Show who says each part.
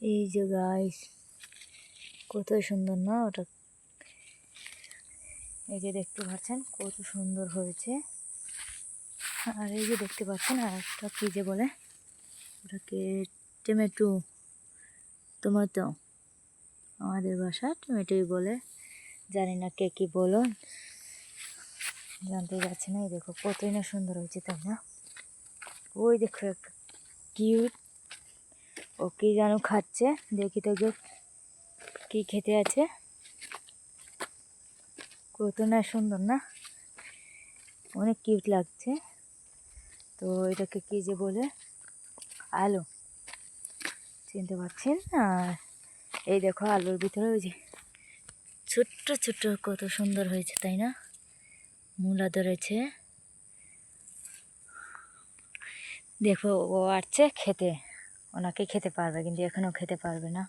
Speaker 1: এই যে গাইস, কত সুন্দর না ওটা। এই যে দেখতে পাচ্ছেন কত সুন্দর হয়েছে। আর এই যে দেখতে পাচ্ছেন আর একটা কি যে বলে ওটাকে, টমেটো, টমেটো আমাদের ভাষা টমেটোই বলে, জানি না কে কি বলো, জানতে পারছি না। এই দেখো কতই না সুন্দর হয়েছে, তাই না? ওই দেখো একটা কিউট, ও কি যেন খাচ্ছে, দেখি তো কি খেতে আছে। কত না সুন্দর না, অনেক কিউট লাগছে। তো এটাকে কি যে বলে, আলু, চিনতে পারছেন? আর এই দেখো আলুর ভিতরে ওই যে ছোট্ট ছোট্ট কত সুন্দর হয়েছে, তাই না? মূলা ধরেছে, দেখো ও আসছে খেতে, ওনাকে খেতে পারবে কিন্তু এখনও খেতে পারবে না।